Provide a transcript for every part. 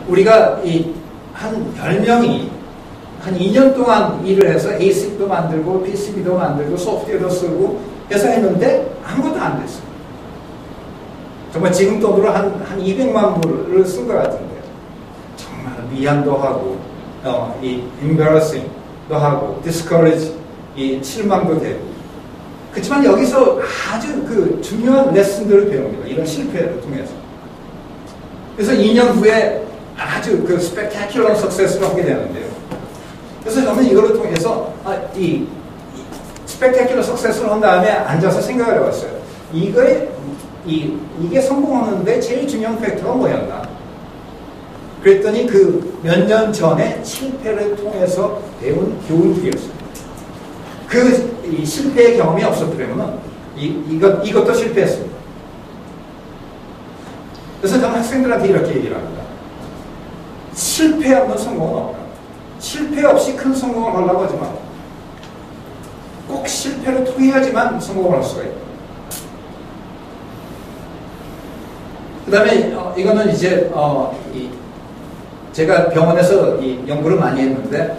우리가 한 10명이 한 2년 동안 일을 해서 ASIC도 만들고 PCB도 만들고 소프트웨어도 쓰고 해서 했는데 아무것도 안 됐어요. 정말 지금 돈으로 한 200만 불을 쓴 것 같은데 정말 미안도 하고 이 embarrassing도 하고 discourage 이 실망도 되고 그렇지만 여기서 아주 그 중요한 레슨들을 배웁니다. 이런 실패를 통해서. 그래서 2년 후에 아주 그 스펙타큘러 석세스를 하게 되는데요. 그래서 저는 이걸 통해서 이 스펙타큘러 석세스를 한 다음에 앉아서 생각을 해봤어요. 이게 성공하는데 제일 중요한 팩터가 뭐였나? 그랬더니 그 몇 년 전에 실패를 통해서 배운 교훈들이었어요. 이 실패의 경험이 없었더라면 이것도 실패했습니다. 그래서 저는 학생들한테 이렇게 얘기를 합니다. 실패 없는 성공은 없다. 실패 없이 큰 성공을 하려고 하지 마. 꼭 실패를 통해야지만 성공을 할 수가 있다. 그 다음에 이거는 이제 제가 병원에서 연구를 많이 했는데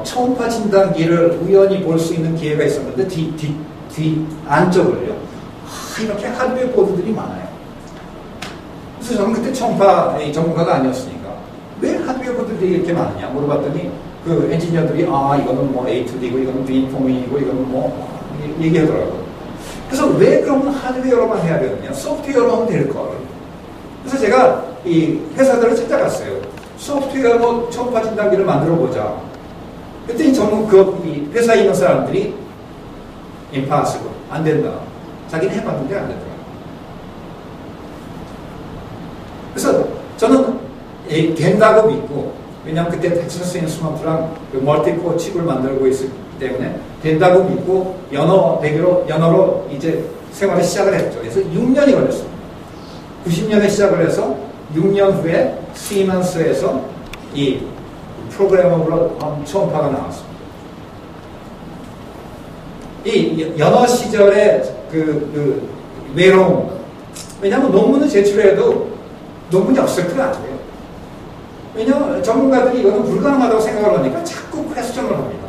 초음파 진단기를 우연히 볼 수 있는 기회가 있었는데 뒤 안쪽을요. 이렇게 하드웨어 보드들이 많아요. 그래서 저는 그때 초음파 전문가가 아니었으니까 왜 하드웨어 보드들이 이렇게 많으냐 물어봤더니 그 엔지니어들이 이거는 뭐 A2D고 이거는 빈포민이고 이거는 뭐 얘기하더라고요. 그래서 왜 그러면 하드웨어로만 해야 되느냐 소프트웨어로 하면 될걸. 그래서 제가 이 회사들을 찾아갔어요. 소프트웨어로 초음파 진단기를 만들어보자. 그랬더니 전문 이 회사에 있는 사람들이 impossible, 안 된다. 자기는 해봤는데 안 되더라. 그래서 저는 된다고 믿고, 왜냐하면 그때 텍사스 인스트루먼트랑 그 멀티코어 칩을 만들고 있기 때문에 된다고 믿고 연어로 이제 생활을 시작을 했죠. 그래서 6년이 걸렸습니다. 90년에 시작을 해서 6년 후에 시먼스에서 이 프로그래머블 초음파가 나왔습니다. 이 연어 시절의 그 외로움. 왜냐하면 논문을 제출해도 논문이 없을 거안 돼요. 왜냐하면 전문가들이 이거는 불가능하다고 생각을 하니까 자꾸 퀘스천을 합니다.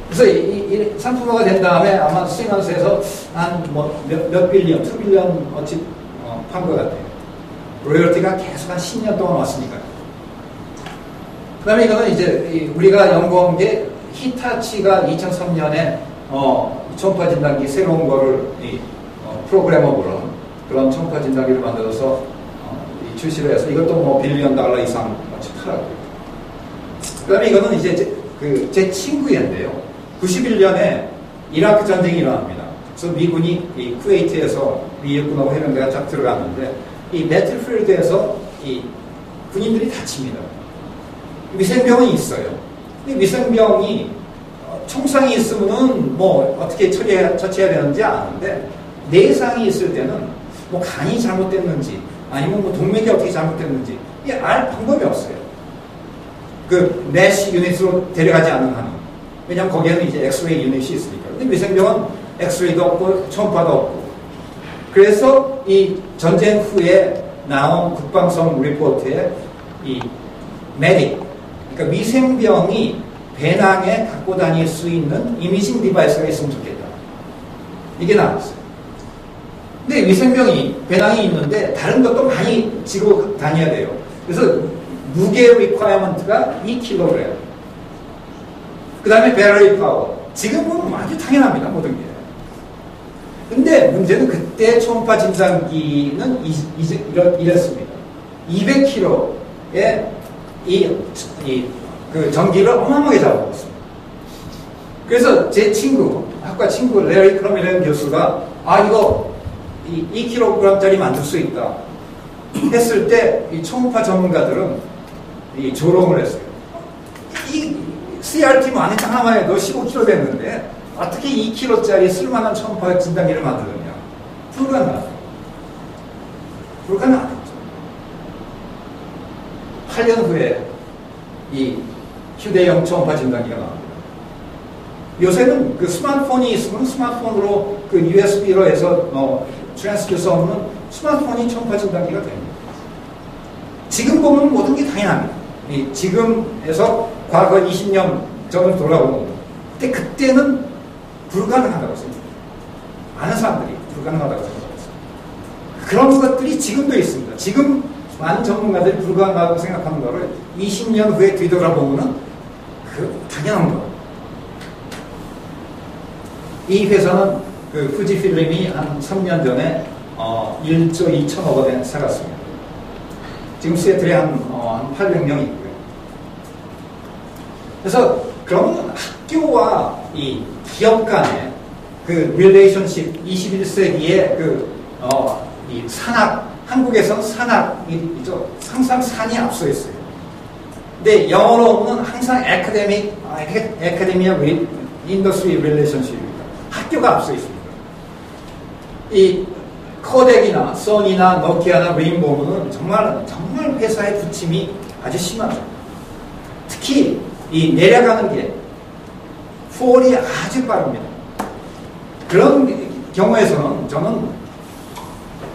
그래서 이 상품화가 된 다음에 아마 시먼스에서 한 몇 빌리언, 2빌리언 어치 판 것 같아요. 로열티가 계속 한 10년 동안 왔으니까요. 그 다음에 이거는 이제 우리가 연구한 게 히타치가 2003년에 초음파 진단기 새로운 거를 프로그래머블한 그런 초음파 진단기를 만들어서 출시를 해서 이것도 뭐 빌리언 달러 이상 팔았고요. 그 다음에 이거는 이제 제 친구인데요. 91년에 이라크 전쟁이 일어납니다. 그래서 미군이 이 쿠웨이트에서 미국군하고 해병대가 쫙 들어갔는데 이 배틀필드에서 이 군인들이 다칩니다. 위생병이 있어요. 근데 위생병이 총상이 있으면은 뭐 어떻게 처치해야 되는지 아는데 내상이 있을 때는 뭐 간이 잘못됐는지 아니면 뭐 동맥이 어떻게 잘못됐는지 이게 알 방법이 없어요. 그 내시 유닛으로 데려가지 않는 한은. 왜냐하면 거기에는 이제 엑스레이 유닛이 있으니까. 근데 위생병은 엑스레이도 없고 초음파도 없고. 그래서 이 전쟁 후에 나온 국방성 리포트에 이 메딕, 그러니까 위생병이 배낭에 갖고 다닐 수 있는 이미징 디바이스가 있으면 좋겠다. 이게 나왔어요. 근데 위생병이 배낭이 있는데 다른 것도 많이 지고 다녀야 돼요. 그래서 무게 리퀘어먼트가 2kg. 그 다음에 배터리 파워. 지금은 아주 당연합니다. 모든 게. 근데 문제는 그때 초음파 진단기는 이랬습니다. 200kg의 그 전기를 어마어마하게 잡아먹었습니다. 그래서 제 학과 친구 레리 크롬이라는 교수가 이거 2kg짜리 만들 수 있다 했을 때 이 초음파 전문가들은 조롱을 했어요. 이 CRT 뭐 안에 하나만 해도 15kg 됐는데 어떻게 2kg짜리 쓸만한 초음파 진단기를 만드느냐. 불가능하죠. 8년 후에 이 휴대용 초음파 진단기가 나옵니다. 요새는 그 스마트폰이 있으면 스마트폰으로 그 USB로 해서 트랜스듀서는 스마트폰이 초음파 진단기가 됩니다. 지금 보면 모든 게 당연합니다. 지금에서 과거 20년 전으로 돌아보면 근데 그때는 불가능하다고 생각해요. 많은 사람들이 불가능하다고 생각했어요. 그런 것들이 지금도 있습니다. 지금 많은 전문가들이 불가능하다고 생각하는 거를 20년 후에 뒤돌아보면 당연한 거. 이 회사는 후지필름이 한 3년 전에 1조 2천억 원에 사갔습니다. 지금 시애틀에 한 800명이 있고요. 그래서 그러면 학교와 이 기업 간의 릴레이션십 21세기의 이 산학, 한국에서는 산학이죠. 항상 산이 앞서 있어요. 근데 영어로는 항상 에카데미아 인더스트리 릴레이션십입니다. 학교가 앞서 있습니다. 이 코덱이나 소니나 노키아나 레인보우는 정말 회사의 부침이 아주 심하죠. 특히 이 내려가는 게 폴이 아주 빠릅니다. 그런 경우에서는 저는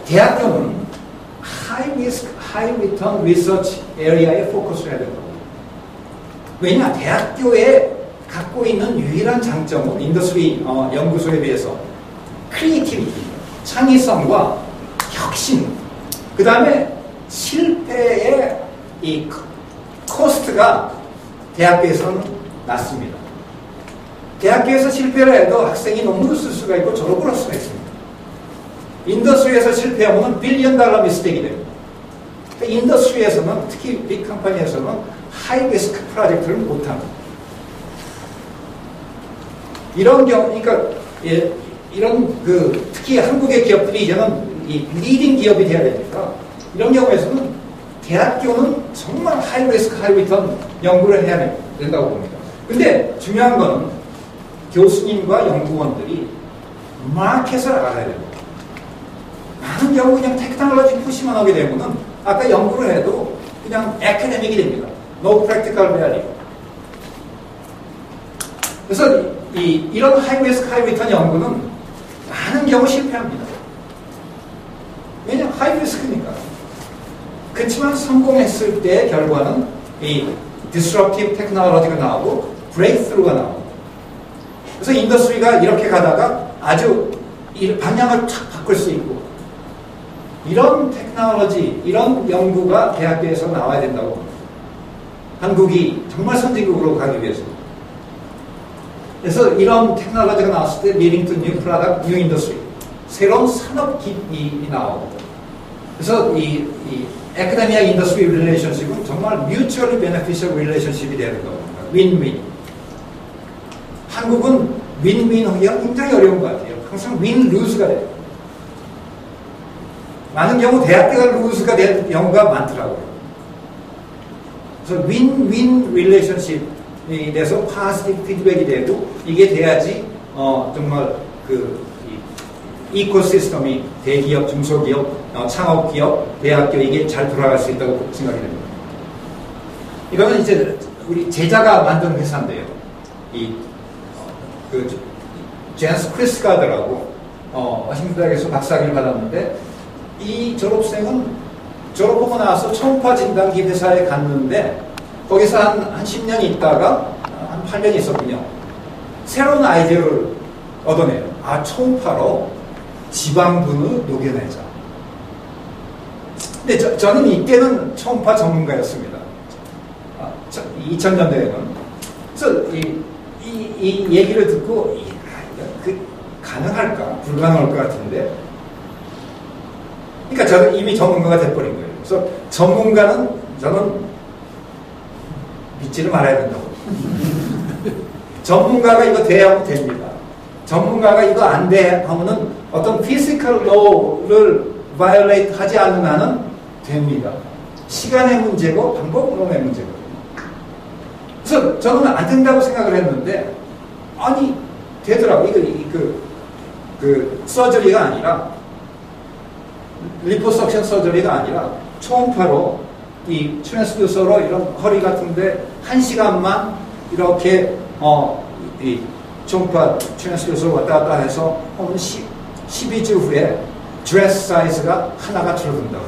대학교는 high risk, high return research area에 포커스를 해야 된다고. 왜냐? 대학교에 갖고 있는 유일한 장점은 인더스트리 연구소에 비해서 크리에이티비티, 창의성과 혁신, 그 다음에 실패의 이 코스트가 대학교에서는 낮습니다. 대학교에서 실패를 해도 학생이 논문을 쓸 수가 있고 졸업을 할 수가 있습니다. 인더스트리에서 실패하면 $1 빌리언 미스테이크가 됩니다. 인더스트리에서는, 특히 빅 컴퍼니에서는 하이 리스크 프로젝트를 못합니다. 이런 경우, 그러니까 이런 특히 한국의 기업들이 이제는 이 리딩 기업이 돼야 되니까 이런 경우에서는 대학교는 정말 하이 리스크 하이 리턴 연구를 해야 된다고 봅니다. 근데 중요한 거는 교수님과 연구원들이 마켓을 알아야 됩니다. 많은 경우 그냥 테크놀로지 푸시만 하게 되면은 아까 연구를 해도 그냥 애카데믹이 됩니다. No practical value. 그래서 이런 하이 리스크 하이 리턴 연구는 많은 경우 실패합니다. 왜냐하면 하이 리스크니까. 그렇지만 성공했을 때의 결과는 이 disruptive technology가 나오고 breakthrough가 나오고. 그래서 인더스트리가 이렇게 가다가 아주 방향을 탁 바꿀 수 있고 이런 테크놀로지, 이런 연구가 대학교에서 나와야 된다고 봅니다. 한국이 정말 선진국으로 가기 위해서. 그래서 이런 테크놀로지가 나왔을 때 leading to new product, new industry, 새로운 산업이 나오고. 그래서 이 academia industry relationship은 정말 mutually beneficial relationship이 되는 겁니다. win-win. 한국은 win-win 하기가 굉장히 어려운 것 같아요. 항상 win-lose가 돼요. 많은 경우 대학교가 루즈가 된 경우가 많더라고요. 그래서 win-win relationship이 돼서 positive 피드백이 되고 이게 돼야지 정말 이코시스템이 대기업, 중소기업, 창업기업, 대학교 이게 잘 돌아갈 수 있다고 생각이 됩니다. 이거는 이제 우리 제자가 만든 회사인데요. 제인스 크리스가드라고 워싱턴 대학에서 박사학위를 받았는데 이 졸업생은 졸업하고 나서 초음파 진단기 회사에 갔는데 거기서 한 10년 있다가 한 8년 있었군요. 새로운 아이디어를 얻어내요. 초음파로 지방분을 녹여내자. 근데 저는 이때는 초음파 전문가였습니다. 2000년대에는. 그래서 이 얘기를 듣고 가능할까? 불가능할 것 같은데. 그러니까 저는 이미 전문가가 돼버린 거예요. 그래서 전문가는 저는 믿지를 말아야 된다고. 전문가가 이거 돼야 하면 됩니다. 전문가가 이거 안 돼 하면은 어떤 physical law를 violate 하지 않는 한은 됩니다. 시간의 문제고 방법론의 문제거든요. 그래서 저는 안 된다고 생각을 했는데 아니 되더라고요. 서저리가 아니라 리포석션 서저리가 아니라 초음파로 이 트랜스듀서로 이런 허리 같은데 1시간만 이렇게 이 초음파 트랜스듀서로 왔다 갔다 해서 12주 후에 드레스 사이즈가 하나가 줄어든다고.